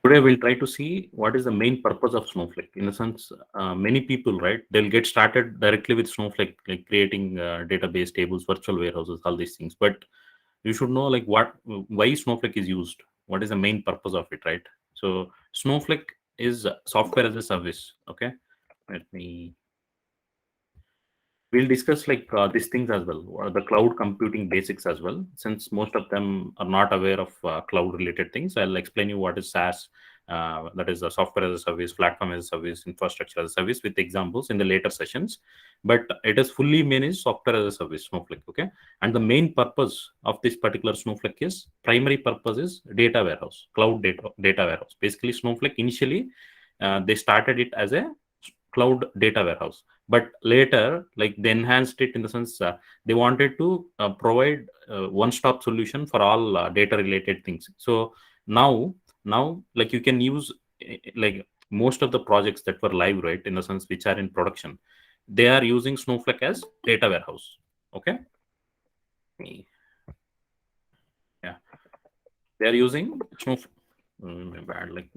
Today we'll try to see what is the main purpose of Snowflake. In a sense, many people, right, they'll get started directly with Snowflake, like creating database tables, virtual warehouses, all these things. But you should know like why Snowflake is used. What is the main purpose of it, right? So Snowflake is software as a service. Okay, let me we'll discuss like these things as well, the cloud computing basics as well. Since most of them are not aware of cloud related things, I'll explain you what is SaaS, that is a software as a service, platform as a service, infrastructure as a service, with examples in the later sessions. But it is fully managed software as a service, Snowflake. Okay, and the main purpose of this particular Snowflake is, primary purpose is data warehouse, cloud data warehouse. Basically, Snowflake initially they started it as a cloud data warehouse, but later like they enhanced it in the sense they wanted to provide one-stop solution for all data related things. So now like you can use like most of the projects that were live, right, in the sense which are in production, they are using Snowflake as data warehouse. Okay, yeah, they are using Snowflake. Bad, like,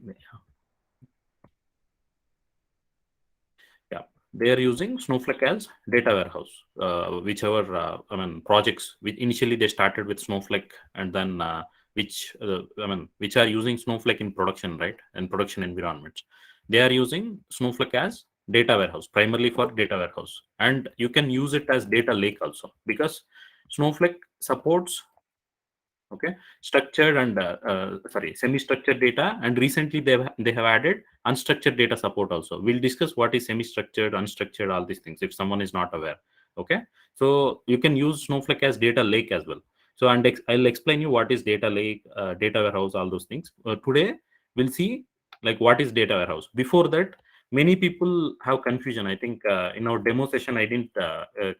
yeah, they are using Snowflake as data warehouse. Whichever I mean projects, which initially they started with Snowflake, and then which are using Snowflake in production, right, and production environments, they are using Snowflake as data warehouse, primarily for data warehouse. And you can use it as data lake also, because Snowflake supports, okay, structured and sorry, semi-structured data, and recently they have added unstructured data support also. We'll discuss what is semi-structured, unstructured, all these things if someone is not aware. Okay, so you can use Snowflake as data lake as well. So and I'll explain you what is data lake, data warehouse, all those things. Today we'll see like what is data warehouse. Before that, many people have confusion. I think in our demo session I didn't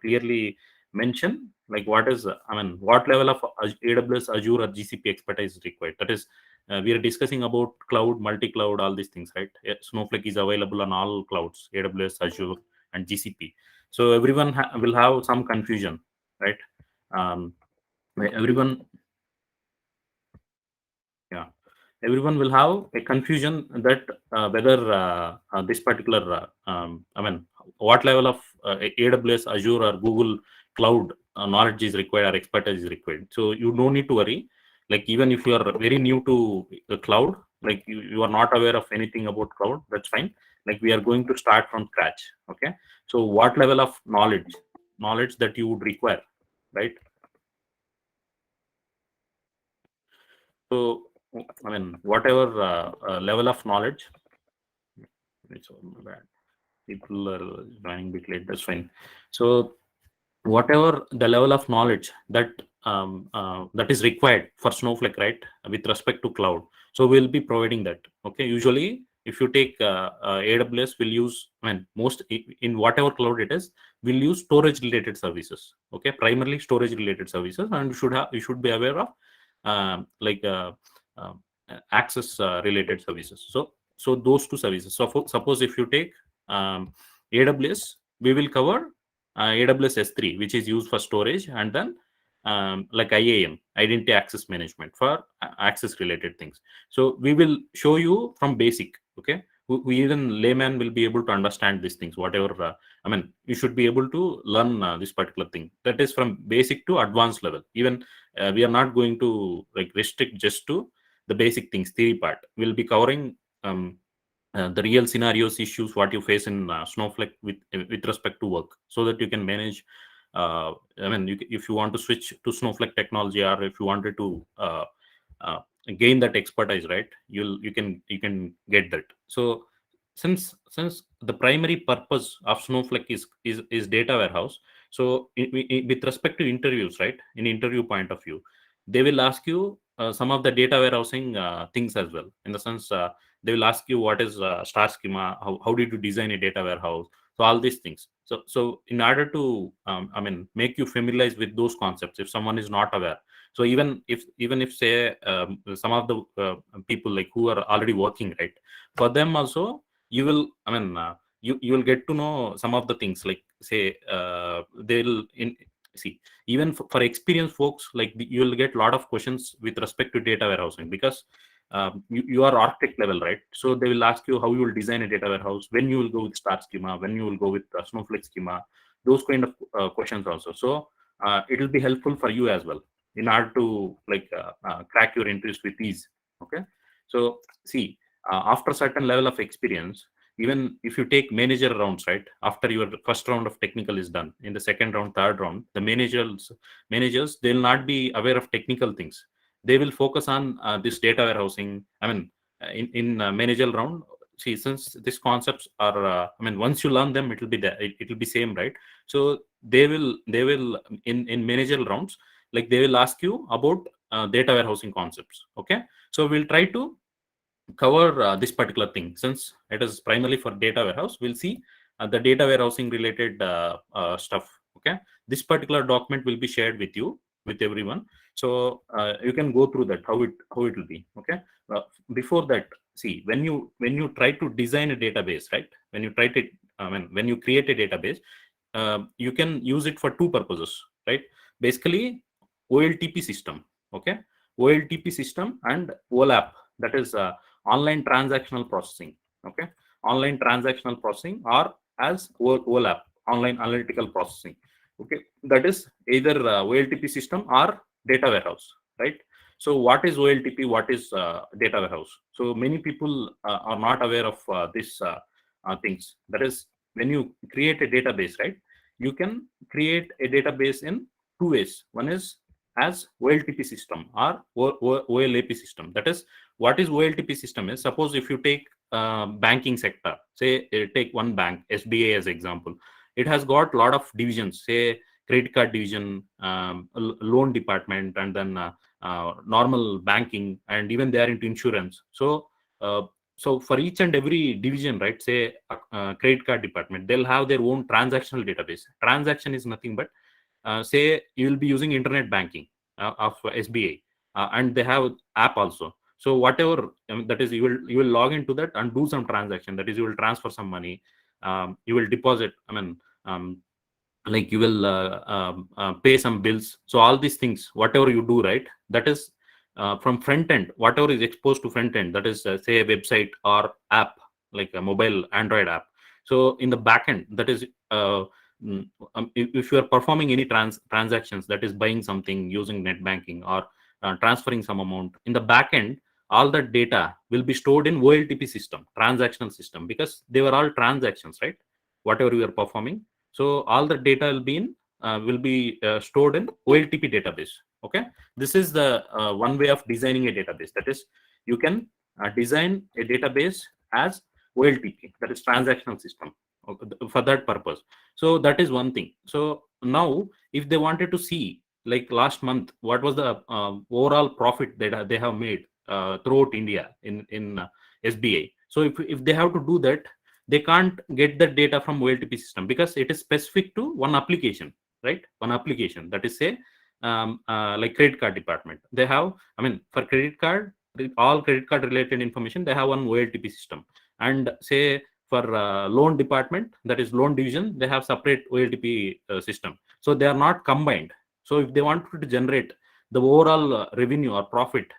clearly mention like what is I mean what level of AWS, Azure, or GCP expertise is required. That is, we are discussing about cloud, multi-cloud, all these things, right? Snowflake is available on all clouds, AWS, Azure, and GCP. So everyone will have some confusion, right? um, everyone, yeah, everyone will have a confusion that whether this particular I mean what level of AWS, Azure, or Google cloud knowledge is required or expertise is required. So you don't need to worry. Like even if you are very new to the cloud, like you are not aware of anything about cloud, that's fine. Like we are going to start from scratch. Okay, so what level of knowledge that you would require, right? So I mean whatever level of knowledge, it's all bad. People are joining bit late. That's fine. So whatever the level of knowledge that that is required for Snowflake, right, with respect to cloud, so we'll be providing that. Okay, usually if you take AWS, will use, I mean most in whatever cloud it is, will use storage related services. Okay, primarily storage related services, and you should be aware of like uh, access related services. So those two services. So suppose if you take AWS, we will cover AWS S3, which is used for storage, and then like IAM, identity access management, for access related things. So we will show you from basic. Okay, we even layman will be able to understand these things. Whatever I mean, you should be able to learn this particular thing. That is from basic to advanced level. Even we are not going to like restrict just to the basic things, theory part. We'll be covering the real scenarios, issues what you face in Snowflake with respect to work, so that you can manage. I mean, if you want to switch to Snowflake technology, or if you wanted to uh, gain that expertise, right? You can get that. So since the primary purpose of Snowflake is data warehouse, so with respect to interviews, right? In interview point of view, they will ask you some of the data warehousing things as well. In the sense, they will ask you what is star schema, how did you design a data warehouse, so all these things. So in order to I mean make you familiarize with those concepts, if someone is not aware, so even if say some of the people like who are already working, right, for them also, you will, I mean you will get to know some of the things, like say they'll in see, even for experienced folks, like you will get a lot of questions with respect to data warehousing, because you are architect level, right? So they will ask you how you will design a data warehouse, when you will go with star schema, when you will go with Snowflake schema, those kind of questions also. So it will be helpful for you as well in order to crack your interest with ease. Okay. So see, after certain level of experience, even if you take manager rounds, right, after your first round of technical is done, in the second round, third round, the managers, they'll not be aware of technical things. They will focus on this data warehousing. I mean, in managerial round, see, since these concepts are, once you learn them, it will be there. It will be same, right? So they will in managerial rounds, like they will ask you about data warehousing concepts. Okay, so we'll try to cover this particular thing. Since it is primarily for data warehouse, we'll see the data warehousing related stuff. Okay, this particular document will be shared with you, with everyone, so you can go through that, how it will be. Okay, before that, see, when you try to design a database, right, when you try to when you create a database, you can use it for two purposes, right? Basically, OLTP system. Okay, OLTP system and OLAP, that is online transactional processing. Okay, online transactional processing, or as OLAP, online analytical processing. Okay, that is either OLTP system or data warehouse, right? So what is OLTP, what is data warehouse? So many people are not aware of this things. That is, when you create a database, right, you can create a database in two ways. One is as OLTP system or OLAP system. That is, what is OLTP system is, suppose if you take banking sector, say take one bank, SBA as example, it has got a lot of divisions, say credit card division, loan department, and then normal banking, and even they are into insurance. So so for each and every division, right, say credit card department, they'll have their own transactional database. Transaction is nothing but say you will be using internet banking of SBA, and they have app also. So whatever, that is, you will log into that and do some transaction. That is, you will transfer some money, you will deposit. Like you will pay some bills. So all these things, whatever you do, right, that is from front end, whatever is exposed to front end, that is say a website or app, like a mobile Android app. So in the back end, that is if you are performing any transactions, that is buying something using net banking or transferring some amount, in the back end, all that data will be stored in OLTP system, transactional system, because they were all transactions, right, whatever you are performing. So all the data will be stored in OLTP database. Okay, this is the one way of designing a database. That is, you can design a database as OLTP, that is transactional system, for that purpose. So that is one thing. So now, if they wanted to see, like last month, what was the overall profit that they have made throughout India in SBA. So if they have to do that, they can't get the data from OLTP system, because it is specific to one application, right? One application, that is, say like credit card department. They have, for credit card, all credit card related information, they have one OLTP system. And say for loan department, that is loan division, they have separate OLTP system. So they are not combined. So if they want to generate the overall revenue or profit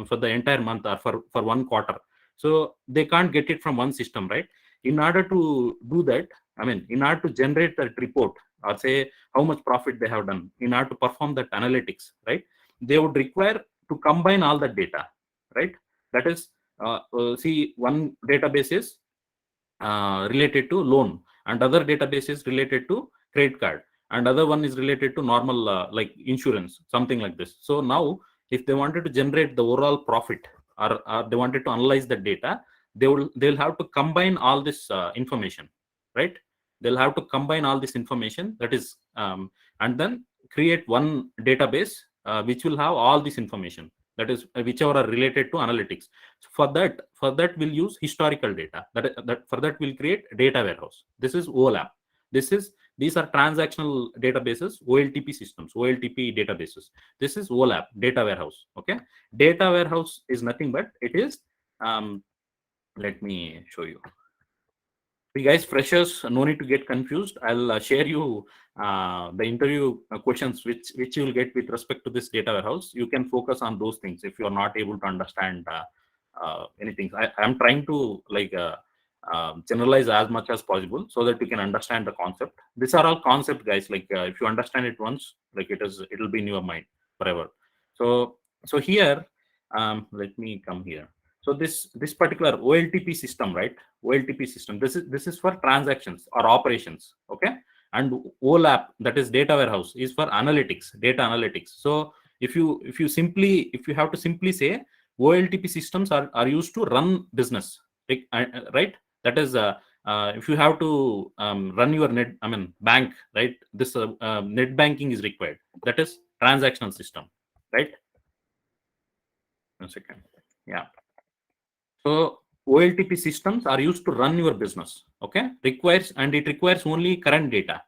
for the entire month or for one quarter, so they can't get it from one system, right? In order to do that, in order to generate that report, or say how much profit they have done, in order to perform that analytics, right, they would require to combine all that data, right? That is, see, one database is related to loan, and other database is related to credit card, and other one is related to normal like insurance, something like this. So now, if they wanted to generate the overall profit, or they wanted to analyze the data, they'll have to combine all this information, right? They'll have to combine all this information, that is, and then create one database which will have all this information, that is, whichever are related to analytics. So for that we'll use historical data. That for that we'll create data warehouse. This is OLAP. These are transactional databases, OLTP systems, OLTP databases. This is OLAP, data warehouse. Okay, data warehouse is nothing but it is. Let me show you. You guys, freshers, no need to get confused. I'll share you the interview questions which you will get with respect to this data warehouse. You can focus on those things if you are not able to understand anything. I'm trying to like generalize as much as possible so that you can understand the concept. These are all concept, guys. Like if you understand it once, like it'll be in your mind forever. So here, let me come here. So this particular OLTP system, right? OLTP system. This is for transactions or operations. Okay. And OLAP, that is data warehouse, is for analytics, data analytics. So if you have to simply say, OLTP systems are used to run business, right? That is, if you have to run your bank, right? This net banking is required. That is transactional system, right? 1 second. Yeah. So OLTP systems are used to run your business. Okay, it requires only current data.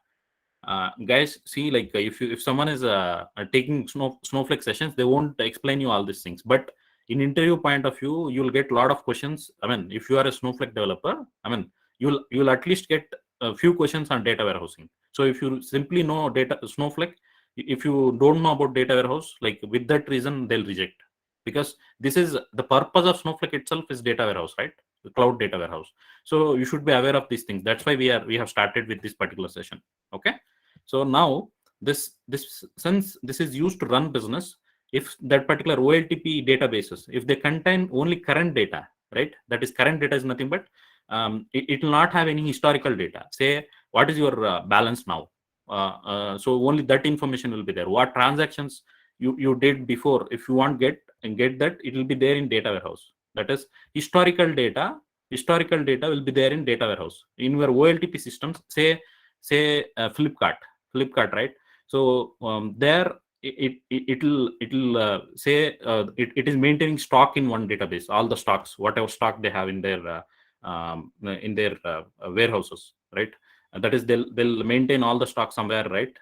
Guys, see, like if someone is taking Snowflake sessions, they won't explain you all these things. But in interview point of view, you'll get a lot of questions. If you are a Snowflake developer, you'll at least get a few questions on data warehousing. So if you simply know data Snowflake, if you don't know about data warehouse, like with that reason, they'll reject, because this is the purpose of Snowflake itself is data warehouse, right? The cloud data warehouse. So you should be aware of these things. That's why we have started with this particular session. Okay. So now since this is used to run business, if that particular OLTP databases, if they contain only current data, right? That is, current data is nothing but it will not have any historical data. Say, what is your balance now? So only that information will be there. What transactions you did before, if you want get that, it will be there in data warehouse. That is historical data. Historical data will be there in data warehouse. In your OLTP systems, say Flipkart, right? So there it'll say it is maintaining stock in one database, all the stocks, whatever stock they have in their warehouses, right? That is, they'll maintain all the stock somewhere, right?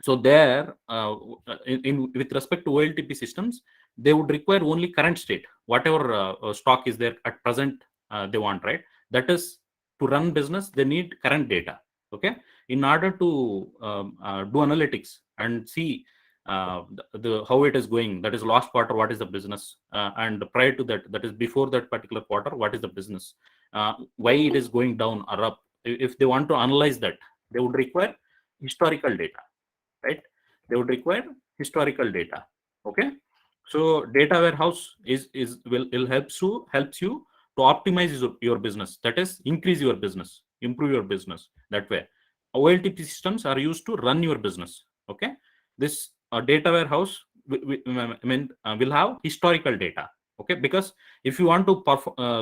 So there, with respect to OLTP systems, they would require only current state, whatever stock is there at present, they want, right? That is, to run business, they need current data. Okay, in order to do analytics and see the how it is going, that is last quarter, what is the business, and prior to that, that is before that particular quarter, what is the business, why it is going down or up. If they want to analyze that, they would require historical data, right? They would require historical data. Okay, so data warehouse will helps you to optimize your business, that is, increase your business, improve your business. That way, OLTP systems are used to run your business. Okay, this data warehouse will have historical data. Okay, because if you want to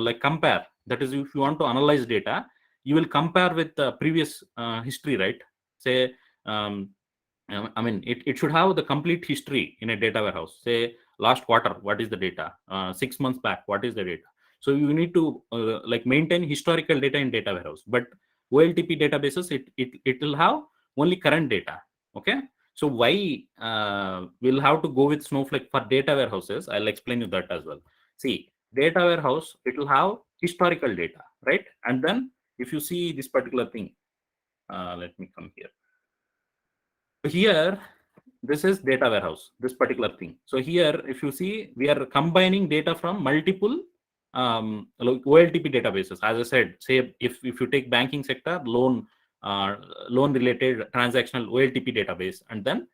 like compare, that is, if you want to analyze data, you will compare with the previous history, right? Say, it should have the complete history in a data warehouse. Say, last quarter, what is the data? 6 months back, what is the data? So you need to like maintain historical data in data warehouse. But OLTP databases, it will have only current data. Okay. So why we'll have to go with Snowflake for data warehouses? I'll explain you that as well. See, data warehouse, it will have historical data, right? And then if you see this particular thing, let me come here. Here, this is data warehouse, this particular thing. So here, if you see, we are combining data from multiple OLTP databases. As I said, say if you take banking sector, loan related transactional OLTP database, and then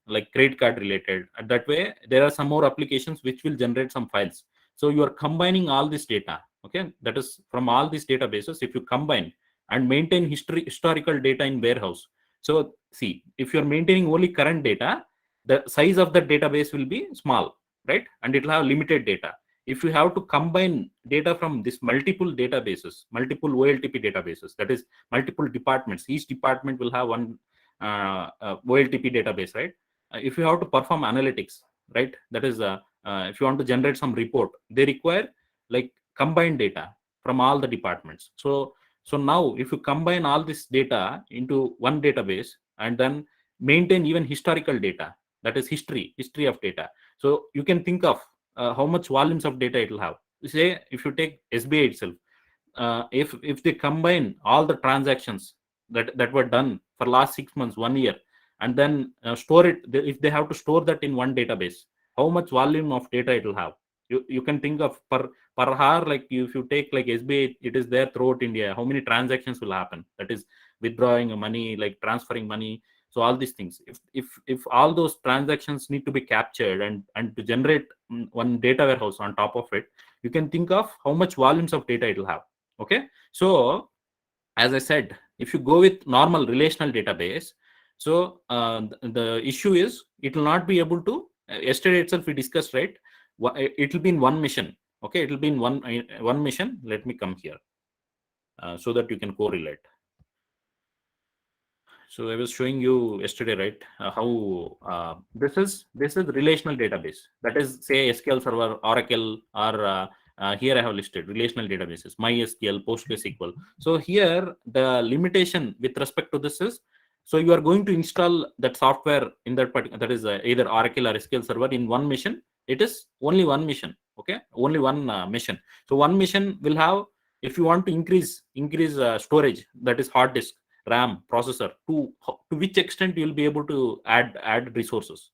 like credit card related. And that way, there are some more applications which will generate some files. So you are combining all this data. Okay, that is, from all these databases, if you combine and maintain historical data in warehouse. So see, if you're maintaining only current data, the size of the database will be small, right? And it will have limited data. If you have to combine data from this multiple databases, multiple OLTP databases, that is, multiple departments, each department will have one OLTP database, right? If you have to perform analytics, right? That is, if you want to generate some report, they require like combined data from all the departments. So now, if you combine all this data into one database and then maintain even historical data, that is history of data. So you can think of how much volumes of data it will have. Say, if you take SBI itself, if they combine all the transactions that were done for last 6 months, 1 year, and then store it, if they have to store that in one database, how much volume of data it will have? You can think of per hour, like if you take like SBI, it is there throughout India. How many transactions will happen? That is withdrawing money, like transferring money. So all these things, if all those transactions need to be captured and to generate one data warehouse on top of it, you can think of how much volumes of data it will have. Okay, so as I said, if you go with normal relational database, so the issue is it will not be able to. Yesterday itself we discussed, right? It will be in one mission. Okay, it will be in one mission. Let me come here so that you can correlate. So I was showing you yesterday, right? How this is relational database. That is, say, SQL Server, Oracle, or here I have listed relational databases: MySQL, PostgreSQL. So here the limitation with respect to this is, so you are going to install that software in that particular, that is either Oracle or SQL Server in one mission. It is only one mission. Okay, only one mission. So one mission will have, if you want to increase storage, that is hard disk, RAM, processor, to which extent you will be able to add resources.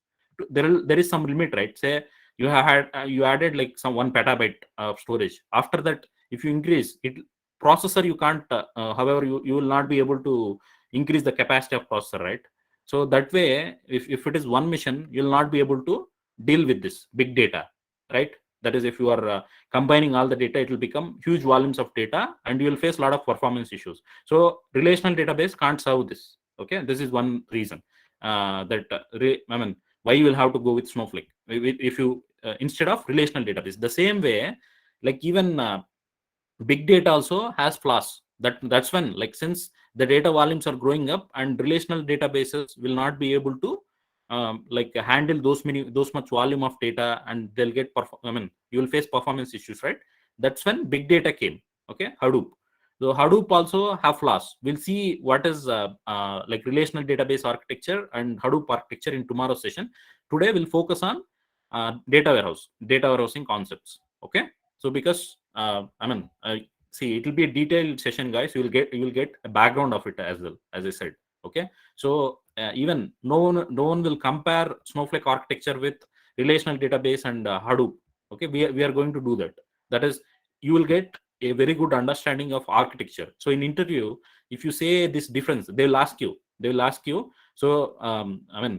There is some limit, right? Say you have had you added like some 1 petabyte of storage. After that, if you increase it, processor you can't. However, you will not be able to increase the capacity of processor, right? So that way, if it is one mission, you will not be able to deal with this big data, right? That is, if you are combining all the data, it will become huge volumes of data and you will face a lot of performance issues. So relational database can't serve this. Okay, this is one reason I mean, why you will have to go with Snowflake if you instead of relational database. The same way, like even big data also has flaws. That's when, like, since the data volumes are growing up and relational databases will not be able to like handle those much volume of data, and they'll get you will face performance issues, right? That's when big data came. Okay, Hadoop. So Hadoop also have flaws. We'll see what is like relational database architecture and Hadoop architecture in tomorrow's session. Today we'll focus on data warehousing concepts. Okay, so because see, it will be a detailed session, guys. You will get a background of it as well, as I said. Okay, so even no one will compare Snowflake architecture with relational database and Hadoop. Okay, we are going to do that. That is, you will get a very good understanding of architecture. So in interview, if you say this difference, they will ask you. So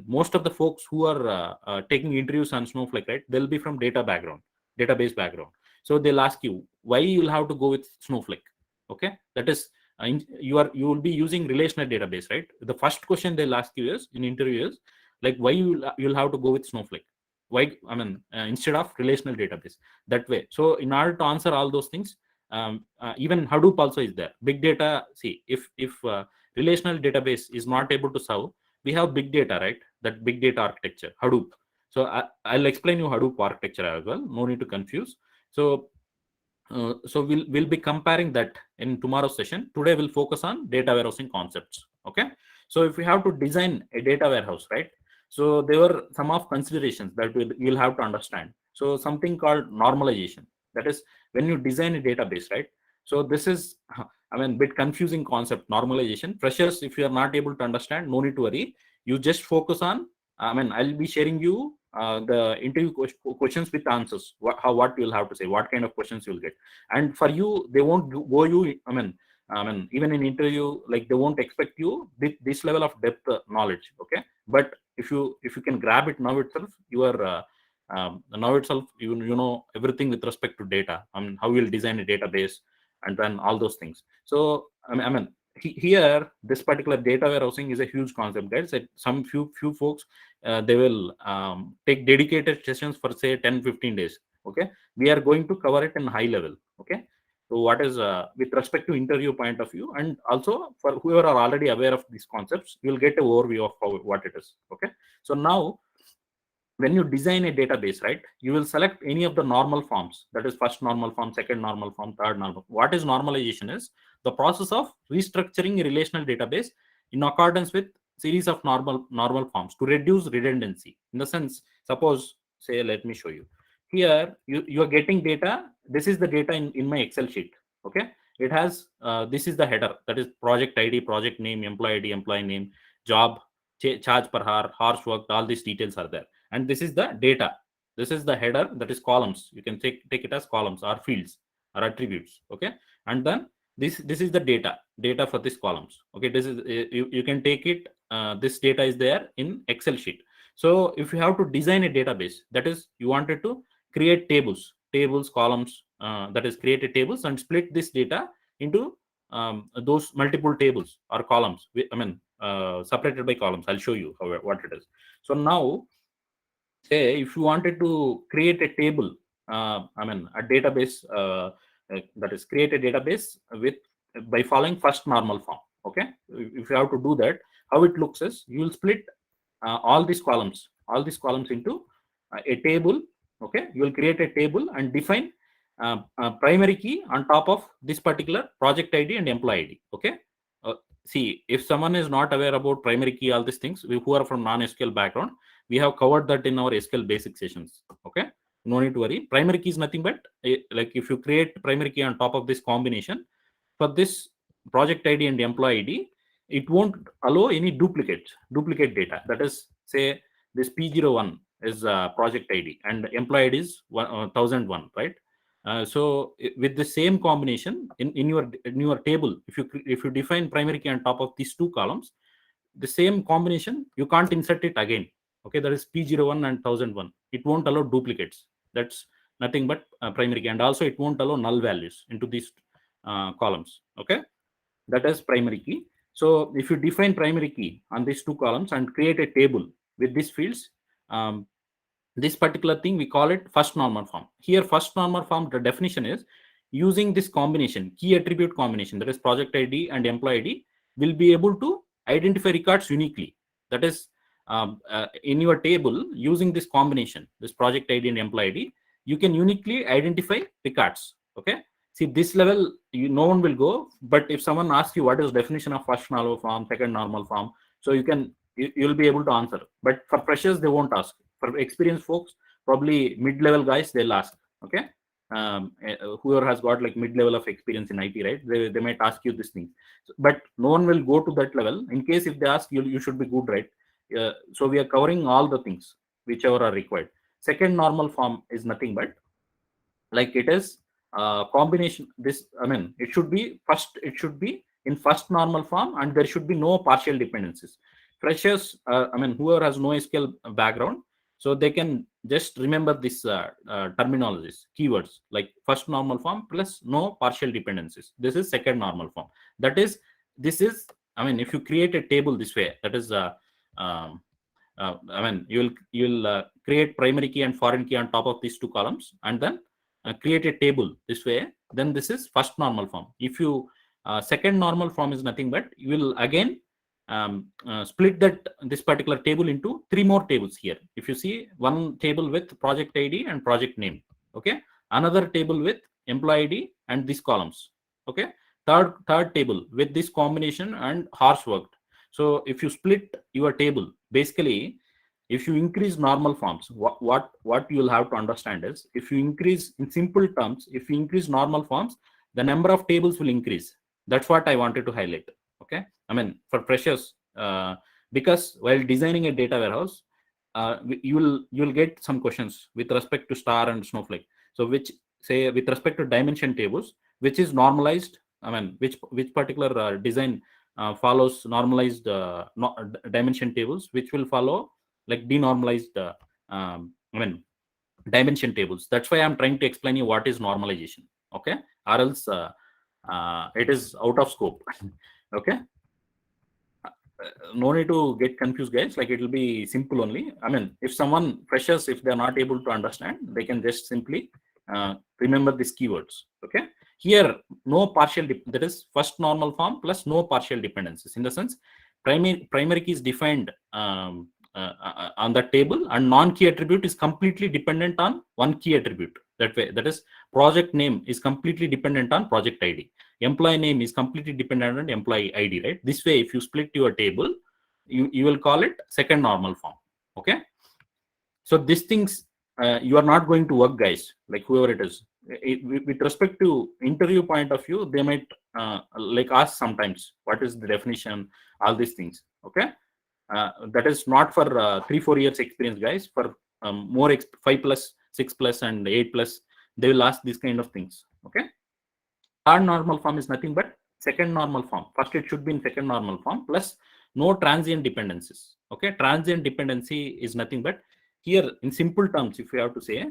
most of the folks who are taking interviews on Snowflake, right, they'll be from database background. So they'll ask you why you will have to go with Snowflake. Okay, that is, you will be using relational database, right? The first question they'll ask you is in interviews, like, why you'll have to go with Snowflake, why instead of relational database, that way. So in order to answer all those things, even Hadoop also is there. Big data, see, if relational database is not able to serve, we have big data, right? That big data architecture, Hadoop. So I'll explain you Hadoop architecture as well, no need to confuse. So we'll be comparing that in tomorrow's session. Today we'll focus on data warehousing concepts. Okay, so if we have to design a data warehouse, right, so there were some of considerations that you'll have to understand. So something called normalization, that is, when you design a database, right? So this is bit confusing concept, normalization. Freshers, if you are not able to understand, no need to worry. You just focus on, I'll be sharing you the interview questions with answers, what you'll have to say, what kind of questions you'll get. And for you, they won't go you, even in interview, like, they won't expect you this level of depth knowledge. Okay, but if you can grab it now itself, you are you know everything with respect to data. How you'll design a database and then all those things. So here, this particular data warehousing is a huge concept, guys. Some few folks, they will take dedicated sessions for, say, 10-15 days. Okay, we are going to cover it in high level. Okay, so what is with respect to interview point of view, and also for whoever are already aware of these concepts, you will get an overview of what it is. Okay, so now, when you design a database, right, you will select any of the normal forms. That is, first normal form, second normal form, third normal. What is normalization? Is the process of restructuring a relational database in accordance with series of normal forms to reduce redundancy. In the sense, suppose, say, let me show you. Here, you are getting data. This is the data in my Excel sheet. Okay, it has this is the header, that is project ID, project name, employee ID, employee name, job, charge per hour, hours worked, all these details are there. And this is the data. This is the header, that is columns. You can take it as columns or fields or attributes. Okay, and then this is the data for these columns. Okay, this is you can take it. This data is there in Excel sheet. So if you have to design a database, that is, you wanted to create tables, columns, that is, create a tables and split this data into those multiple tables or columns. Separated by columns. I'll show you what it is. So now, say if you wanted to create a table, a database, that is, create a database with by following first normal form. Okay, if you have to do that, how it looks is, you will split all these columns into a table. Okay, you will create a table and define primary key on top of this particular project ID and employee ID. Okay, see, if someone is not aware about primary key, all these things, who are from non-SQL background, we have covered that in our SQL basic sessions. Okay, no need to worry. Primary key is nothing but like if you create primary key on top of this combination for this project ID and employee ID, it won't allow any duplicate data. That is, say this P01 is project ID and employee ID is 1001, right? So with the same combination in your table, if you define primary key on top of these two columns, the same combination, you can't insert it again. Okay, that is P01 and 1001. It won't allow duplicates. That's nothing but primary key, and also it won't allow null values into these columns. Okay, that is primary key. So if you define primary key on these two columns and create a table with these fields, this particular thing, we call it first normal form. Here, first normal form, the definition is using this combination, key attribute combination, that is project ID and employee ID, will be able to identify records uniquely. That is, in your table, using this combination, this project ID and employee ID, you can uniquely identify records. Okay, see, this level, no one will go. But if someone asks you what is definition of first normal form, second normal form, so you'll be able to answer. But for freshers, they won't ask. For experienced folks, probably mid-level guys, they'll ask. Okay, whoever has got like mid-level of experience in IT, right? They might ask you this thing, but no one will go to that level. In case if they ask you, you should be good, right? So we are covering all the things whichever are required. Second normal form is nothing but, like, it is combination. This, it should be in first normal form, and there should be no partial dependencies. Freshers, whoever has no SQL background, so they can just remember this terminologies, keywords, like first normal form plus no partial dependencies. This is second normal form. That is, if you create a table this way, that is, you'll create primary key and foreign key on top of these two columns, and then create a table this way. Then this is first normal form. If you second normal form is nothing but, you will again split this particular table into three more tables here. If you see, one table with project ID and project name. Okay, another table with employee ID and these columns. Okay, third table with this combination and hours worked. So if you split your table, basically, if you increase normal forms, what you'll have to understand is, if you increase, in simple terms, if you increase normal forms, the number of tables will increase. That's what I wanted to highlight. Okay, for freshers, because while designing a data warehouse, you'll get some questions with respect to star and snowflake. So which, say, with respect to dimension tables, which is normalized, which particular design follows normalized dimension tables, which will follow like denormalized dimension tables. That's why I'm trying to explain you what is normalization. Okay, or else it is out of scope. Okay, no need to get confused, guys. Like, it will be simple only. If someone freshers, if they're not able to understand, they can just simply remember these keywords. Okay, here, no partial that is first normal form plus no partial dependencies. In the sense, primary key is defined on the table, and non-key attribute is completely dependent on one key attribute. That way, that is, project name is completely dependent on project ID. Employee name is completely dependent on employee ID, right? This way, if you split your table, you will call it second normal form. Okay, so these things you are not going to work, guys. Like, whoever it is, with respect to interview point of view, they might like ask sometimes what is the definition, all these things. Okay, that is not for 3-4 years experience, guys. For more 5 plus, 6 plus, and 8 plus, they will ask these kind of things. Okay. Third normal form is nothing but second normal form. First, it should be in second normal form plus no transient dependencies. Okay. Transient dependency is nothing but here in simple terms, if we have to say,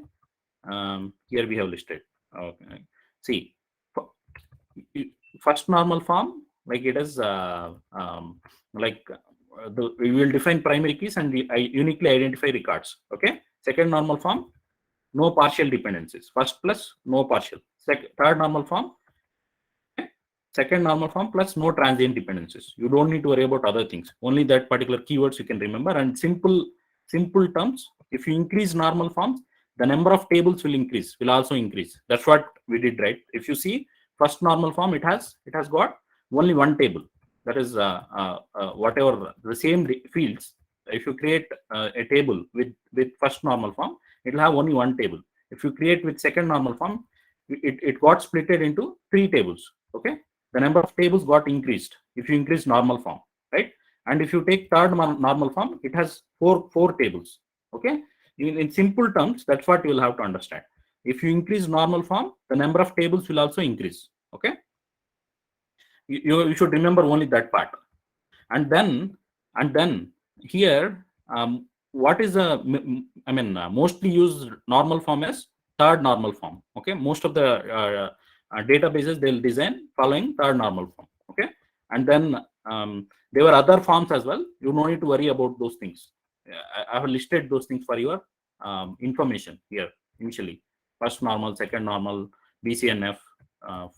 here we have listed. Okay. See, first normal form, like it is we will define primary keys and we uniquely identify records. Okay. Second normal form, no partial dependencies. First plus no partial. Third normal form, second normal form plus no transient dependencies. You don't need to worry about other things. Only that particular keywords you can remember. And simple terms, if you increase normal forms, the number of tables will also increase. That's what we did, right? If you see first normal form, it has got only one table. That is whatever the same fields. If you create a table with first normal form, it will have only one table. If you create with second normal form, it got splitted into 3 tables. Okay. The number of tables got increased if you increase normal form, right? And if you take third normal form, it has four tables. Okay. In simple terms, that's what you will have to understand. If you increase normal form, the number of tables will also increase. Okay. You should remember only that part. And then here, what is mostly used normal form is third normal form. Okay. Most of the databases, they'll design following third normal form. Okay. And then there were other forms as well. You don't need to worry about those things. I have listed those things for your information here initially. First normal, second normal, BCNF,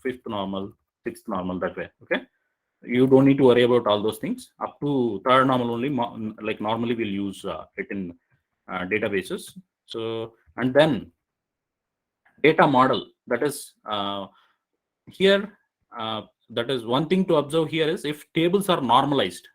fifth normal, sixth normal, that way. Okay. You don't need to worry about all those things. Up to third normal only, like normally we'll use it in databases. So, and then data model, that is here, that is one thing to observe here is if tables are normalized,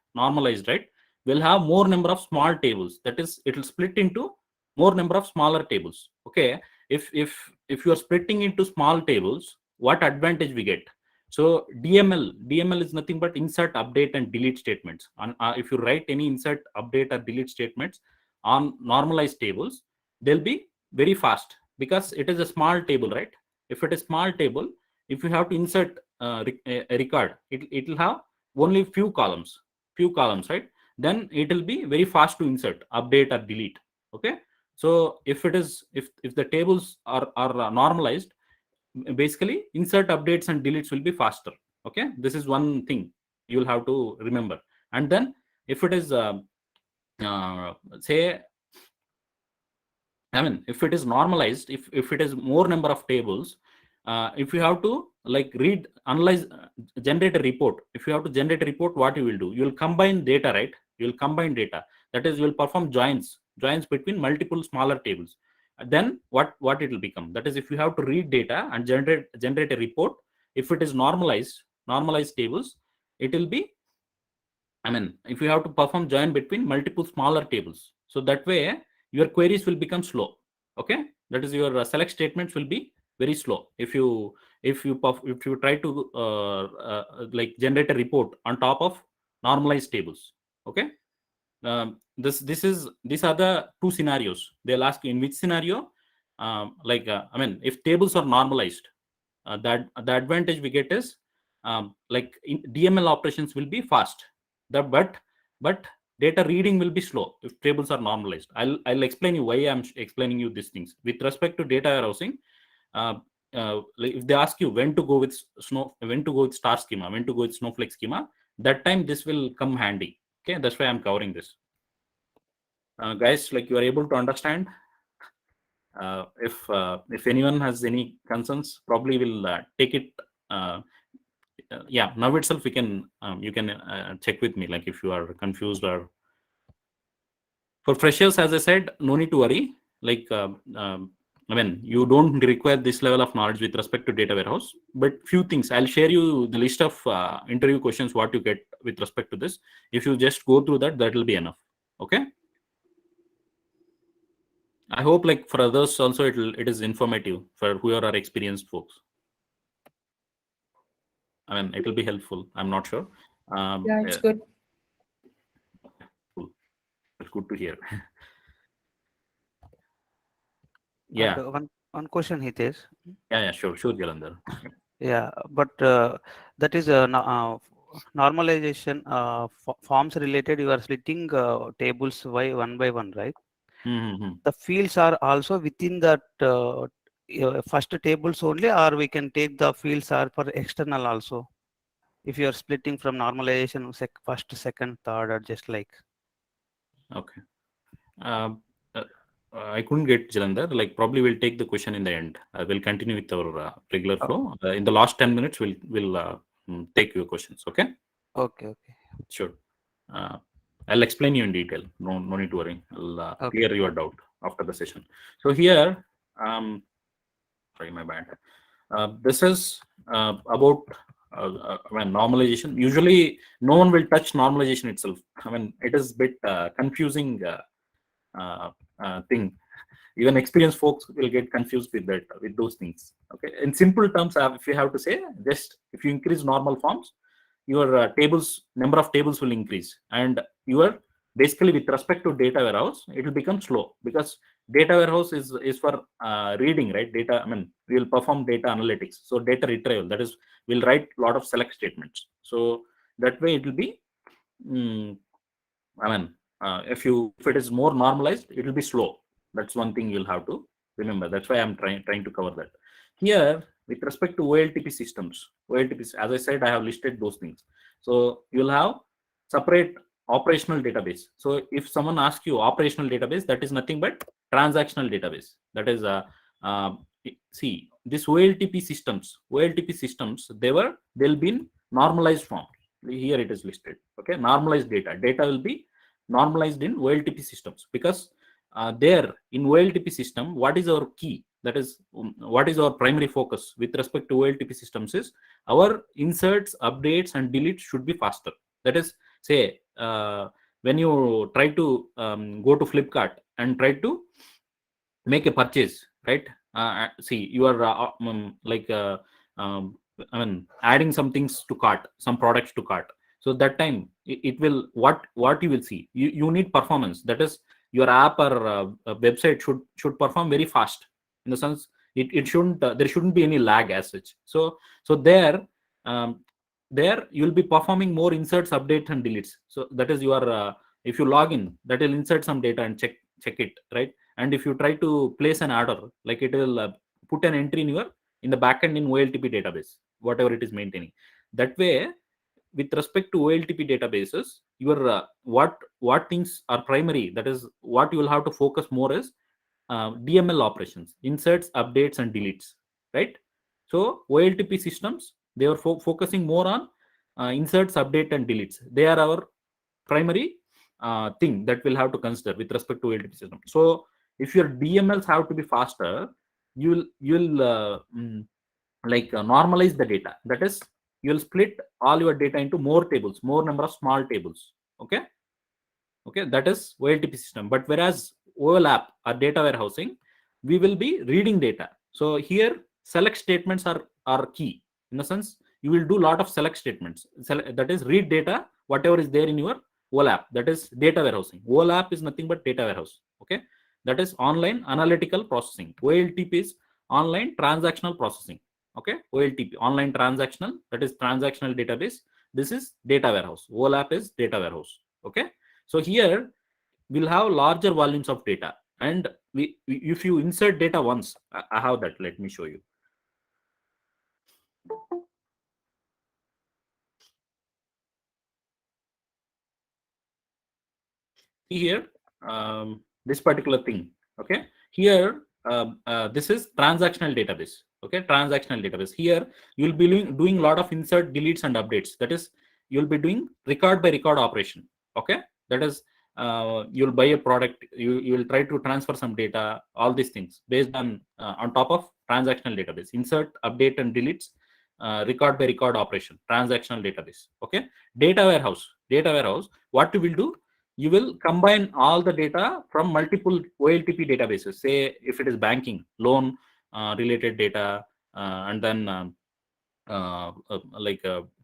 right, we'll have more number of small tables. That is, it will split into more number of smaller tables. Okay. If you are splitting into small tables, what advantage we get? So DML is nothing but insert, update, and delete statements. If you write any insert, update, or delete statements on normalized tables, they'll be very fast because it is a small table, right? If it is small table, if you have to insert a record, it will have only few columns, right? Then it will be very fast to insert, update, or delete. Okay. So if the tables are normalized, basically insert, updates, and deletes will be faster. Okay. This is one thing you will have to remember. And then if it is say, if it is normalized, if it is more number of tables, if you have to read, analyze, generate a report. If you have to generate a report, what you will do? You will combine data, right? You will combine data. That is, you will perform joins between multiple smaller tables. Then what it will become? That is, if you have to read data and generate a report, if it is normalized tables, it will be, if you have to perform join between multiple smaller tables, so that way your queries will become slow. Okay. That is, your select statements will be very slow if you try to generate a report on top of normalized tables. Okay. These are the two scenarios. They'll ask you in which scenario, if tables are normalized, that the advantage we get is DML operations will be fast. But data reading will be slow if tables are normalized. I'll explain you why I'm explaining you these things. With respect to data warehousing, if they ask you when to go with star schema, when to go with Snowflake schema, that time this will come handy. Okay, that's why I'm covering this. Guys, you are able to understand. If anyone has any concerns, probably we'll take it. Yeah, now itself we can you can check with me, if you are confused. Or for freshers, as I said, no need to worry. You don't require this level of knowledge with respect to data warehouse, but few things I'll share you the list of interview questions what you get with respect to this. If you just go through that will be enough. Okay. I hope for others also it is informative for whoever are experienced folks. It will be helpful. I'm not sure. Yeah, it's good. Cool. It's good to hear. Yeah. And one question, Hitesh. Yeah, sure, Jalandhar. Yeah, but that is normalization forms related. You are splitting tables one by one, right? Mm-hmm. The fields are also within that first tables only, or we can take the fields are for external also. If you are splitting from normalization first, second, third, or just like. Okay. Um, uh, I couldn't get Jalandhar. Like, probably we'll take the question in the end. We'll continue with our regular Oh, flow. In the last 10 minutes, we'll take your questions. Okay. okay, okay, Sure. Uh, I'll explain you in detail. No need to worry. I'll okay. clear your doubt after the session. So here, sorry, my bad. This is about normalization. Usually, no one will touch normalization itself. I mean, it is a bit confusing uh, thing. Even experienced folks will get confused with that, with those things. Okay. In simple terms, if you have to say, just if you increase normal forms, your tables number of tables will increase, and your basically with respect to data warehouse, it will become slow, because data warehouse is for reading, right? Data, I mean, we will perform data analytics, so data retrieval, that is, we'll write a lot of select statements. So that way it will be, mm, I mean, if it is more normalized, it will be slow. That's one thing you'll have to remember. That's why I'm trying to cover that here. With respect to OLTP systems, OLTPs, as I said, I have listed those things. So you'll have separate operational database. So if someone asks you operational database, that is nothing but transactional database. That is uh, see, this OLTP systems, they'll be in normalized form. Here it is listed. Okay, normalized data will be normalized in OLTP systems, because there in OLTP system, what is our key? That is, what is our primary focus with respect to OLTP systems is our inserts, updates, and deletes should be faster. That is, say, when you try to go to Flipkart and try to make a purchase, right? See, you are like I mean, adding some things to cart, some products to cart. So that time it will, what you will see, you need performance. That is, your app or website should perform very fast, in the sense it shouldn't, there shouldn't be any lag as such. So um, there you'll be performing more inserts, updates, and deletes. So that is your if you log in, that will insert some data and check it, right? And if you try to place an order, like, it will put an entry in the backend in OLTP database, whatever it is maintaining. That way, with respect to OLTP databases, your what things are primary, that is what you will have to focus more is DML operations, inserts, updates, and deletes, right? So OLTP systems, they are focusing more on inserts, update, and deletes. They are our primary thing that we'll have to consider with respect to OLTP system. So if your DMLs have to be faster, you'll normalize the data. That is, you'll split all your data into more tables, more number of small tables. Okay, that is OLTP system. But whereas OLAP or data warehousing, we will be reading data. So here select statements are key, in the sense you will do a lot of select statements. That is, read data whatever is there in your OLAP. That is data warehousing. OLAP is nothing but data warehouse. Okay, that is online analytical processing. OLTP is online transactional processing. Okay, OLTP, online transactional, that is transactional database. This is data warehouse. OLAP is data warehouse. Okay, so here we'll have larger volumes of data, and if you insert data once, I have that. Let me show you. See here, this particular thing. Okay, here this is transactional database. Okay, transactional database. Here you'll be doing a lot of insert, deletes, and updates. That is, you'll be doing record by record operation. Okay, that is, you'll buy a product, you'll try to transfer some data, all these things based on top of transactional database. Insert, update, and deletes, record by record operation, transactional database. Okay, data warehouse, what you will do, you will combine all the data from multiple OLTP databases. Say if it is banking, loan related data, and then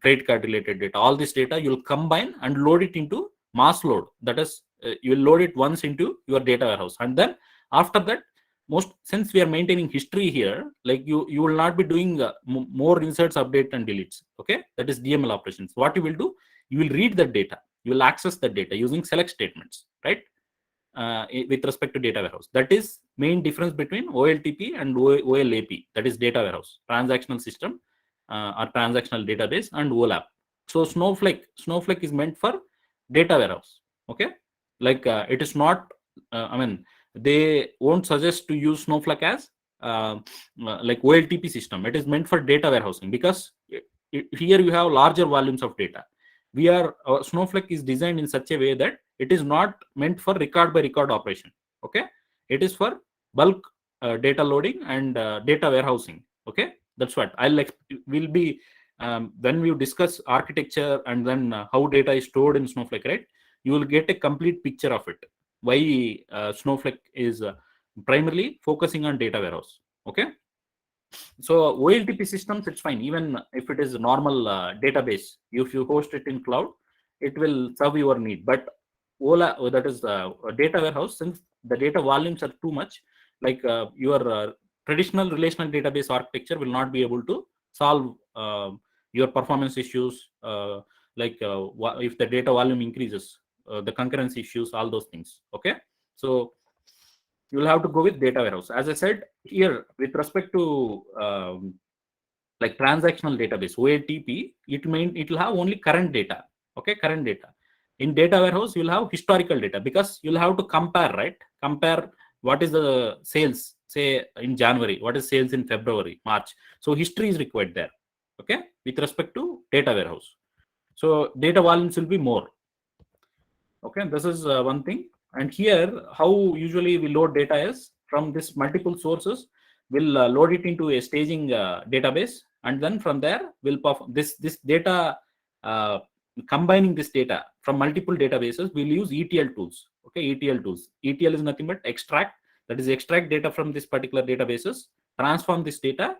credit card related data, all this data you'll combine and load it into mass load. That is, you will load it once into your data warehouse, and then after that since we are maintaining history here, like you will not be doing more inserts, update and deletes. Okay, that is DML operations. What you will do, you will read the data, you will access the data using select statements, right? With respect to data warehouse. That is main difference between OLTP and OLAP, that is data warehouse, transactional system or transactional database, and OLAP. So Snowflake is meant for data warehouse. Okay, like it is not, I mean, they won't suggest to use Snowflake as like OLTP system. It is meant for data warehousing, because here you have larger volumes of data. Snowflake is designed in such a way that it is not meant for record by record operation. Okay, it is for bulk data loading and data warehousing. Okay, that's what will be when we discuss architecture and then how data is stored in Snowflake, right? You will get a complete picture of it, why Snowflake is primarily focusing on data warehouse. Okay, so OLTP systems, it's fine. Even if it is a normal database, if you host it in cloud, it will serve your need. But OLA, that is a data warehouse, since the data volumes are too much, like your traditional relational database architecture will not be able to solve your performance issues, if the data volume increases, the concurrency issues, all those things. Okay, so you will have to go with data warehouse. As I said here, with respect to like transactional database, OLTP, it will have only current data. Okay, current data. In data warehouse, you'll have historical data, because you'll have to compare, right? Compare what is the sales, say in January, what is sales in February, March. So history is required there. Okay, with respect to data warehouse. So data volumes will be more. Okay, this is one thing. And here, how usually we load data is from this multiple sources. We'll load it into a staging database, and then from there we'll perform this data. Combining this data from multiple databases, we'll use ETL tools. Okay, ETL tools. ETL is nothing but extract. That is, extract data from this particular databases, transform this data,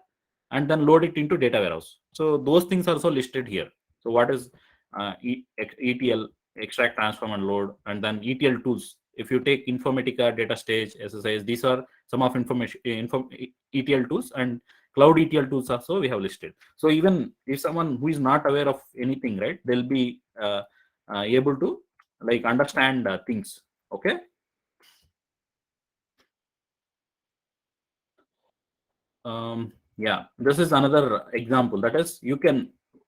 and then load it into data warehouse. So those things are also listed here. So what is ETL? Extract, transform, and load. And then ETL tools. If you take Informatica, DataStage, SSIS, these are some of ETL tools, and cloud ETL tools also we have listed. So even if someone who is not aware of anything, right, they'll be able to like understand things. Okay. Yeah, this is another example. That is,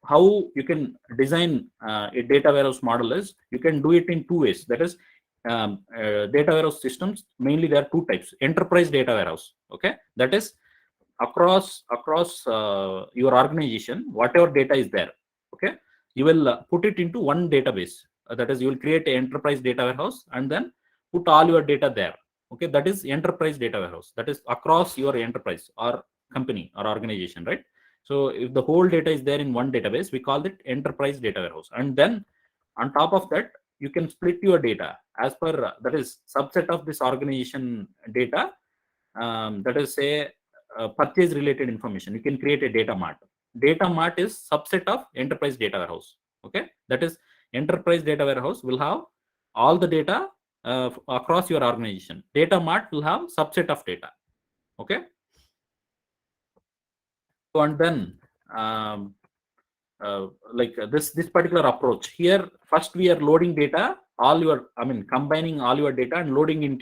how you can design a data warehouse model is, you can do it in two ways. That is, data warehouse systems, mainly there are two types. Enterprise data warehouse. Okay, that is across your organization, whatever data is there. Okay, you will put it into one database. That is, you will create an enterprise data warehouse and then put all your data there. Okay, that is enterprise data warehouse. That is across your enterprise or company or organization, right? So if the whole data is there in one database, we call it enterprise data warehouse. And then on top of that, you can split your data as per that is subset of this organization data. That is, say, purchase related information. You can create a data mart. Data mart is subset of enterprise data warehouse. Okay, that is, enterprise data warehouse will have all the data across your organization. Data mart will have subset of data. Okay. So, and then like this particular approach here, first we are loading data, combining all your data and loading it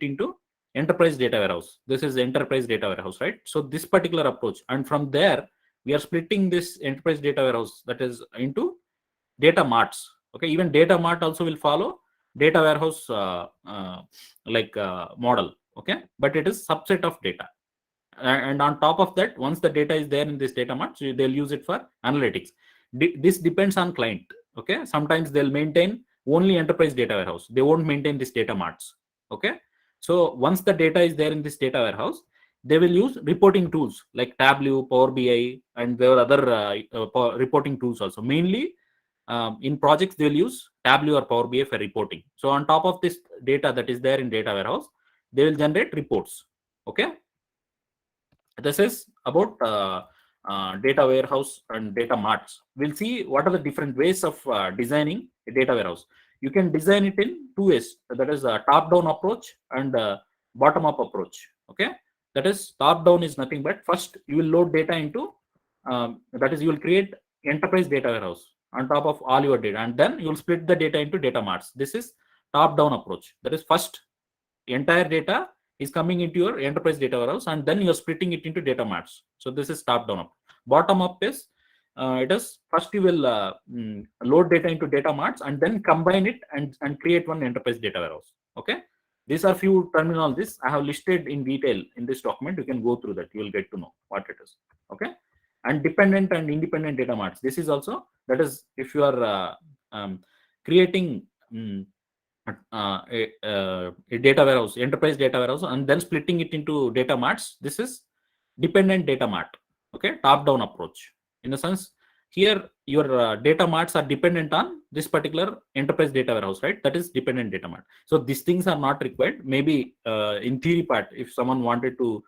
into enterprise data warehouse. This is enterprise data warehouse, right? So this particular approach, and from there we are splitting this enterprise data warehouse, that is, into data marts. Okay, even data mart also will follow data warehouse model. Okay, but it is subset of data. And on top of that, once the data is there in this data mart, so they'll use it for analytics. This depends on client. Okay, sometimes they'll maintain only enterprise data warehouse. They won't maintain this data marts. Okay, so once the data is there in this data warehouse, they will use reporting tools like Tableau, Power BI, and there are other reporting tools also. Mainly in projects, they'll use Tableau or Power BI for reporting. So on top of this data that is there in data warehouse, they will generate reports. Okay. This is about data warehouse and data marts. We'll see what are the different ways of designing a data warehouse. You can design it in two ways. That is a top-down approach and bottom up approach. Okay, that is top down is nothing but first you will load data into that is you will create enterprise data warehouse on top of all your data, and then you will split the data into data marts. This is top down approach. That is first entire data is coming into your enterprise data warehouse, and then you're splitting it into data marts. So this is top down. Bottom up is it is first you will load data into data marts and then combine it and create one enterprise data warehouse. Okay, these are few terminologies I have listed in detail in this document. You can go through that, you will get to know what it is. Okay, and dependent and independent data marts, this is also, that is if you are creating a data warehouse, enterprise data warehouse, and then splitting it into data marts, this is dependent data mart. Okay, top down approach. In the sense, here your data marts are dependent on this particular enterprise data warehouse, right? That is dependent data mart. So these things are not required. Maybe in theory part, if someone wanted to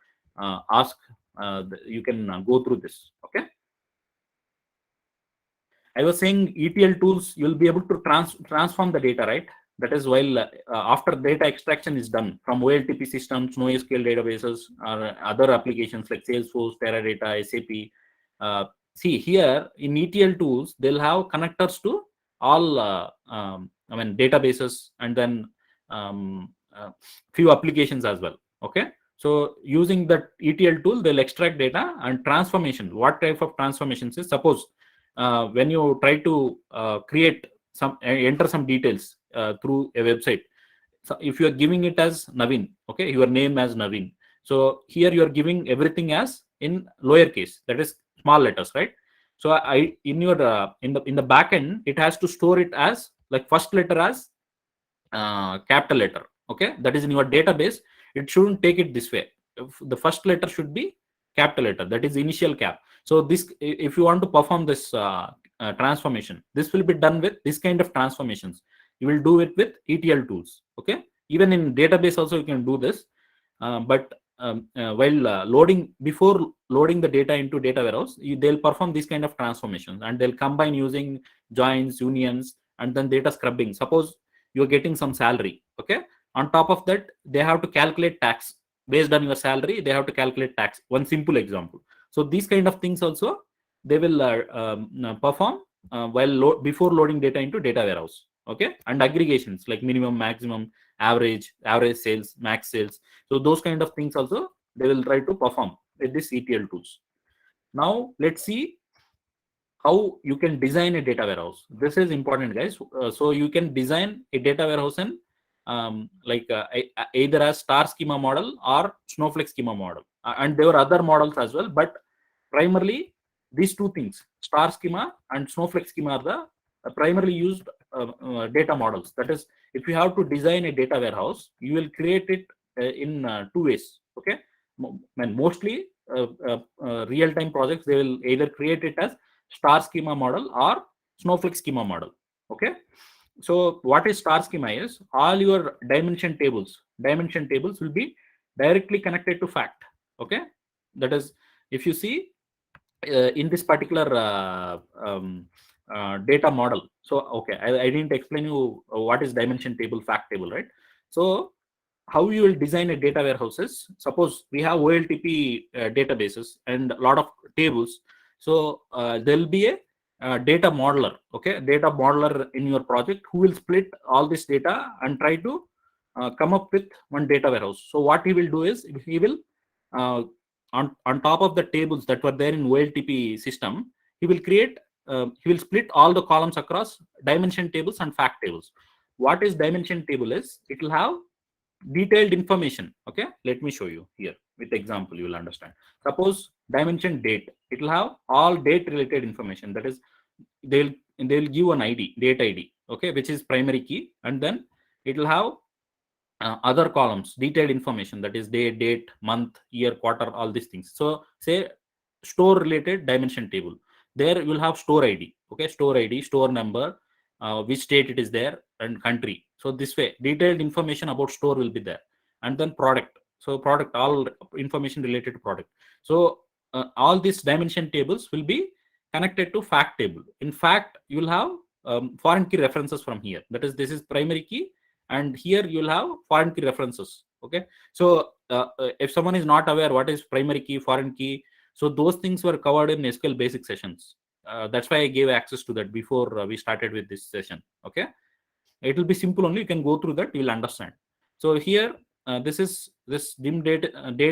ask, you can go through this. Okay, I was saying ETL tools, you'll be able to transform the data, right? That is while after data extraction is done from OLTP systems, NoSQL databases, or other applications like Salesforce, Teradata, SAP. See here in ETL tools, they'll have connectors to all databases, and then few applications as well. Okay, so using that ETL tool, they'll extract data and transformation. What type of transformations is, suppose when you try to create some enter some details through a website. So if you are giving it as Naveen, okay, your name as Naveen, so here you are giving everything as in lowercase, that is small letters, right? So I in your in the back end, it has to store it as like first letter as capital letter. Okay, that is in your database. It shouldn't take it this way. The first letter should be capital letter, that is initial cap. So this, if you want to perform this transformation, this will be done with this kind of transformations. You will do it with ETL tools. Okay, even in database also you can do this, but while before loading the data into data warehouse, they'll perform this kind of transformations, and they'll combine using joins, unions, and then data scrubbing. Suppose you're getting some salary. Okay, on top of that, they have to calculate tax based on your salary. They have to calculate tax. One simple example. So these kind of things also they will perform while before loading data into data warehouse. Okay, and aggregations like minimum, maximum, average sales, max sales. So those kind of things also they will try to perform with this ETL tools. Now let's see how you can design a data warehouse. This is important, guys. So you can design a data warehouse in either as star schema model or Snowflake schema model, and there were other models as well, but primarily these two things, star schema and Snowflake schema, are the primarily used data models. That is, if you have to design a data warehouse, you will create it in two ways. Okay, and mostly real-time projects, they will either create it as star schema model or Snowflake schema model. Okay, so what is star schema is, all your dimension tables will be directly connected to fact. Okay, that is, if you see in this particular data model. So okay, I didn't explain you what is dimension table, fact table, right? So how you will design a data warehouse is, suppose we have OLTP databases and a lot of tables. So there will be a data modeler. Okay, data modeler in your project who will split all this data and try to come up with one data warehouse. So what he will do is, he will on top of the tables that were there in OLTP system, he will create he will split all the columns across dimension tables and fact tables. What is dimension table is, it will have detailed information. Okay, let me show you here with example, you will understand. Suppose dimension date, it will have all date related information. That is, they'll give an ID, date ID, okay, which is primary key, and then it will have other columns, detailed information, that is day, date, month, year, quarter, all these things. So say store related dimension table, there you will have store ID. Okay, store ID, store number, which state it is there, and country. So this way detailed information about store will be there. And then product, so product, all information related to product. So all these dimension tables will be connected to fact table. In fact, you will have foreign key references from here. That is, this is primary key, and here you will have foreign key references. Okay, so if someone is not aware what is primary key, foreign key, so those things were covered in SQL basic sessions. That's why I gave access to that before we started with this session. Okay, it will be simple only. You can go through that, you will understand. So here this dim date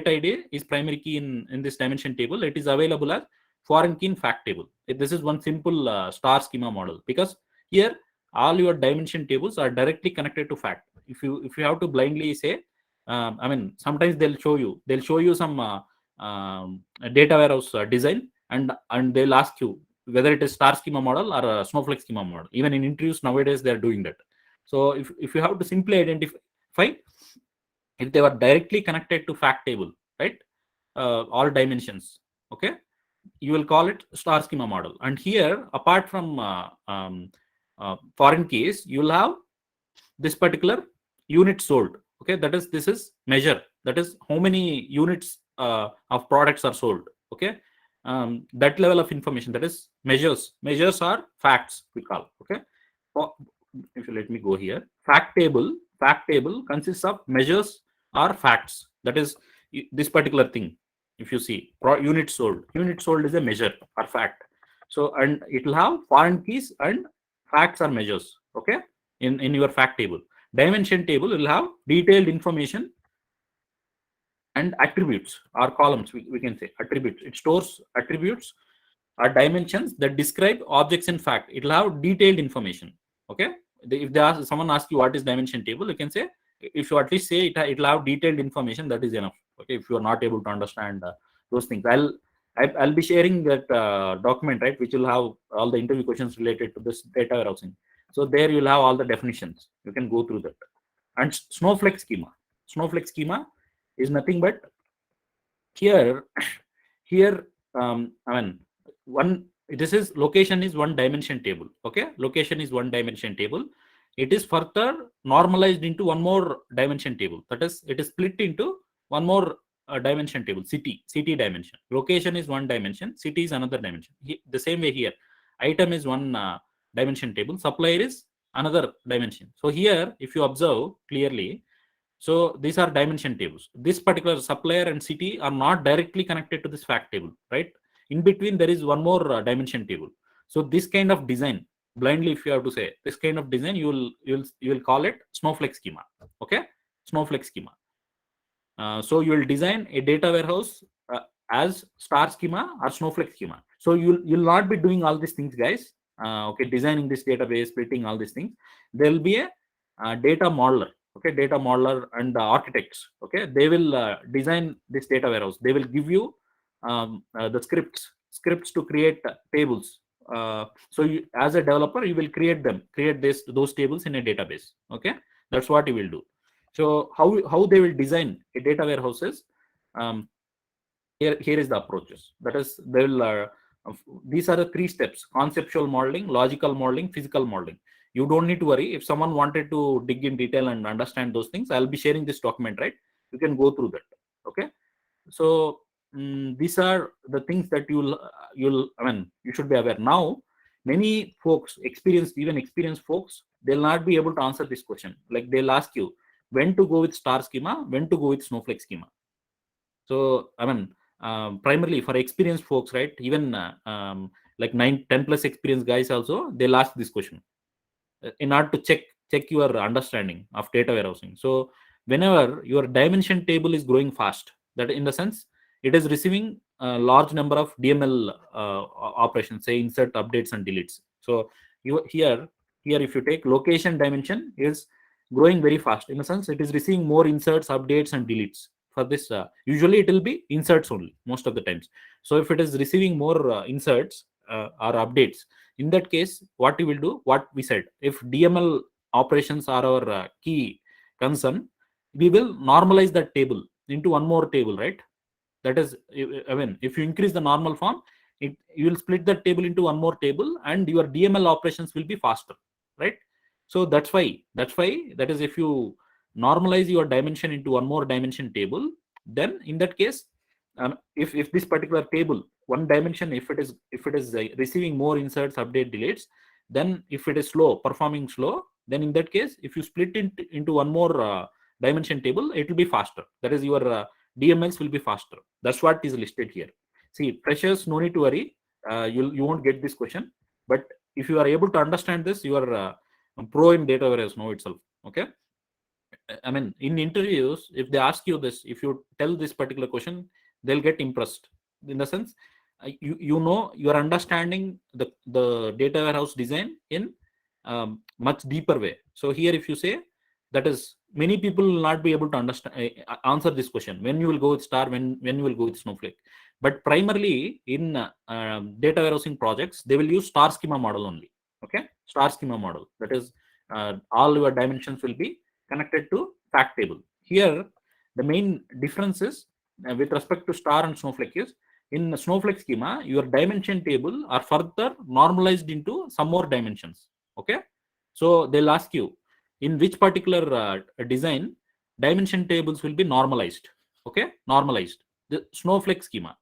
id is primary key in this dimension table. It is available as foreign key in fact table. This is one simple star schema model, because here all your dimension tables are directly connected to fact. If you have to blindly say, I mean, sometimes they'll show you some data warehouse design, and they'll ask you whether it is star schema model or a snowflake schema model. Even in interviews nowadays they are doing that. So if you have to simply identify if they were directly connected to fact table, right, all dimensions, okay, you will call it star schema model. And here, apart from foreign keys, you will have this particular unit sold. Okay, this is measure, that is how many units of products are sold. Okay, that level of information, that is measures are facts, we call. Okay, if you let me go here, fact table consists of measures or facts. That is this particular thing. If you see unit sold is a measure or fact. So, and it will have foreign keys and facts or measures. Okay, in your fact table. Dimension table will have detailed information and attributes or columns. We can say attributes. It stores attributes or dimensions that describe objects in fact. It will have detailed information. Okay, if someone asks you what is dimension table, you can say, if you at least say it will have detailed information, that is enough. Okay, if you are not able to understand those things, I'll be sharing that document, right, which will have all the interview questions related to this data warehousing. So there you'll have all the definitions. You can go through that. And snowflake schema is nothing but here I mean, this is location is one dimension table. Okay, location is one dimension table. It is further normalized into one more dimension table. That is, it is split into one more dimension table. City dimension. Location is one dimension, city is another dimension. The same way here, item is one dimension table, supplier is another dimension. So here, if you observe clearly, so these are dimension tables. This particular supplier and city are not directly connected to this fact table, right? In between there is one more dimension table. So this kind of design, blindly if you have to say, this kind of design, you will call it snowflake schema. Okay, snowflake schema. So you will design a data warehouse as star schema or snowflake schema. So you'll not be doing all these things, guys. Okay, designing this database, splitting all these things. There will be a data modeler. Okay, data modeler and the architects. Okay, they will design this data warehouse. They will give you the scripts to create tables. So you, as a developer, you will create those tables in a database. Okay, that's what you will do. So how they will design a data warehouse is, here is the approaches. That is, they will these are the 3 steps: conceptual modeling, logical modeling, physical modeling. You don't need to worry. If someone wanted to dig in detail and understand those things, I'll be sharing this document, right? You can go through that. Okay, so these are the things that you'll I mean, you should be aware. Now many folks, even experienced folks, they'll not be able to answer this question. Like, they'll ask you when to go with star schema, when to go with snowflake schema. So I mean, primarily for experienced folks, right, even like 10 plus experienced guys also, they'll ask this question in order to check your understanding of data warehousing. So whenever your dimension table is growing fast, that in the sense it is receiving a large number of DML operations, say insert, updates and deletes. So here if you take location dimension is growing very fast, in the sense it is receiving more inserts, updates and deletes. For this, usually it will be inserts only most of the times. So if it is receiving more inserts or updates, in that case, what you will do, what we said, if DML operations are our key concern, we will normalize that table into one more table, right? That is, I mean, if you increase the normal form, you will split that table into one more table, and your DML operations will be faster, right? So that's why that is, if you normalize your dimension into one more dimension table, then in that case, if this particular table, one dimension, if it is receiving more inserts, update, deletes, then if it is performing slow, then in that case, if you split it into one more dimension table, it will be faster. That is your DMLs will be faster. That's what is listed here. See, freshers, no need to worry. You won't get this question. But if you are able to understand this, you are pro in data warehouse now itself. Okay. I mean, in interviews, if they ask you this, if you tell this particular question, they'll get impressed. In the sense, you know, you are understanding the data warehouse design in much deeper way. So here, if you say, that is, many people will not be able to understand answer this question. When you will go with star, when you will go with Snowflake. But primarily in data warehousing projects, they will use star schema model only. Okay, star schema model. That is, all your dimensions will be connected to fact table. Here, the main difference is with respect to star and Snowflake is, in the Snowflake schema, your dimension table are further normalized into some more dimensions. Okay, so they'll ask you in which particular design dimension tables will be normalized. Okay, normalized the Snowflake schema,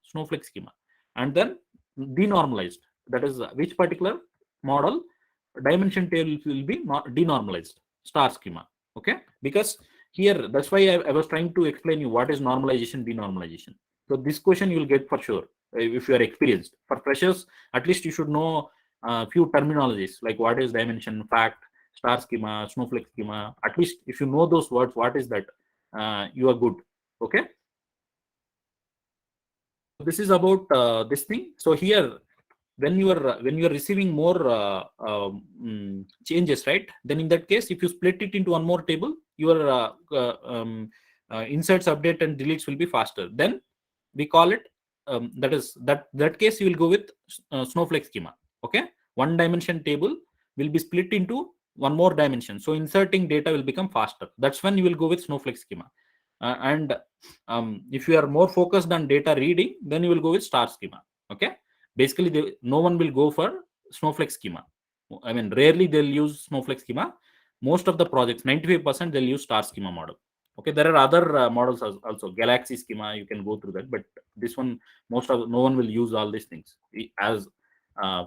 and then denormalized. That is which particular model dimension table will be denormalized, star schema. Okay, because here, that's why I was trying to explain you what is normalization, denormalization. So this question you will get for sure if you are experienced. For freshers, at least you should know a few terminologies like what is dimension, fact, star schema, Snowflake schema. At least if you know those words, what is that, you are good. Okay, this is about this thing. So here, when you are receiving more changes, right, then in that case, if you split it into one more table, your inserts, update and deletes will be faster. Then we call it that case you will go with Snowflake schema. Okay, one dimension table will be split into one more dimension, so inserting data will become faster. That's when you will go with Snowflake schema. And if you are more focused on data reading, then you will go with star schema. Okay, basically no one will go for Snowflake schema. I mean, rarely they'll use Snowflake schema. Most of the projects, 95%, they'll use star schema model. Okay, there are other models also, Galaxy schema, you can go through that, but this one, no one will use all these things. As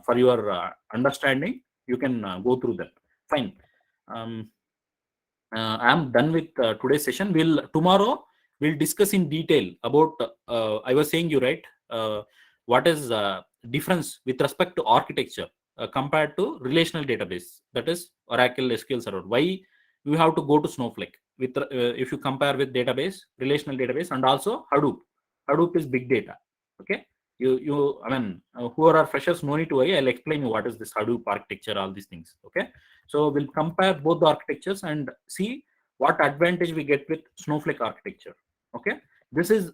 for your understanding, you can go through that. Fine. I'm done with today's session. Tomorrow we'll discuss in detail about I was saying you, right, what is difference with respect to architecture compared to relational database, that is Oracle SQL Server. Why you have to go to Snowflake with if you compare with database, relational database, and also Hadoop is big data. Okay, I mean, who are freshers, no need to worry. I'll explain you what is this Hadoop architecture, all these things. Okay, so we'll compare both the architectures and see what advantage we get with Snowflake architecture. Okay, this is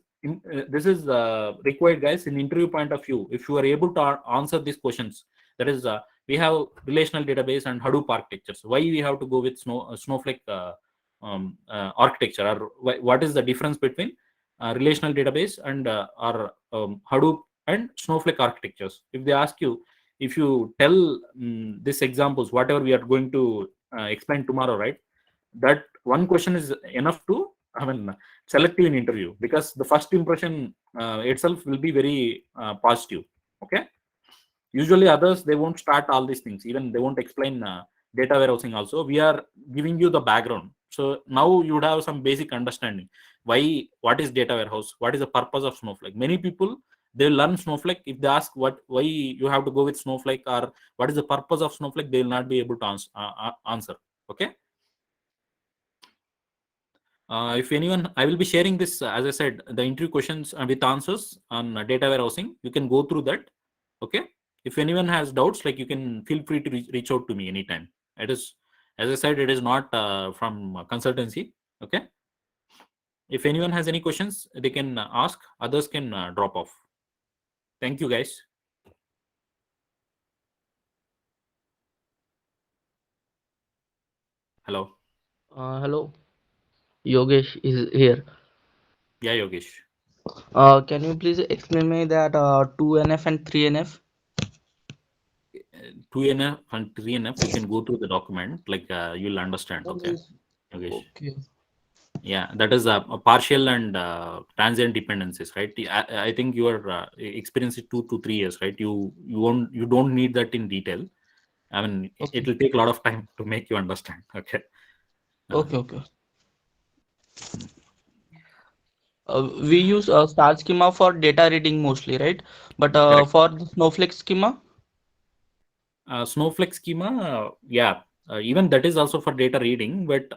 required, guys, in interview point of view. If you are able to answer these questions, that is, we have relational database and Hadoop architectures. Why we have to go with Snowflake architecture, or what is the difference between relational database and Hadoop and Snowflake architectures? If they ask you, if you tell these examples, whatever we are going to explain tomorrow, right, that one question is enough to, I mean, select you in interview, because the first impression itself will be very positive. Okay, usually others, they won't start all these things, even they won't explain data warehousing also. We are giving you the background, so now you would have some basic understanding what is data warehouse, what is the purpose of Snowflake. Many people, they learn Snowflake. If they ask why you have to go with Snowflake, or what is the purpose of Snowflake, they will not be able to answer. Okay, if anyone, I will be sharing this, as I said, the interview questions with answers on data warehousing. You can go through that. Okay, if anyone has doubts, like, you can feel free to reach out to me anytime. It is, as I said, it is not from consultancy. Okay, if anyone has any questions, they can ask, others can drop off. Thank you, guys. Hello. Hello, Yogesh is here. Yeah, Yogesh. Can you please explain me that 2NF and 3NF? 2NF and 3NF, you can go through the document, like you'll understand. Okay, Yogesh. Okay. Yeah, that is a partial and transient dependencies, right? I think your experience is 2 to 3 years, right? You don't need that in detail. I mean, Okay. it will take a lot of time to make you understand. Okay. Okay. We use star schema for data reading mostly, right? But Correct. for the Snowflake schema, Snowflake schema, yeah, even that is also for data reading. But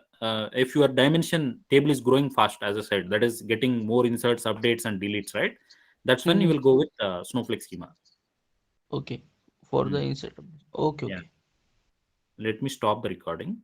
if your dimension table is growing fast, as I said, that is getting more inserts, updates, and deletes, right? That's when you will go with Snowflake schema. okay, for the Mm. insert. Okay, Yeah. okay. Let me stop the recording.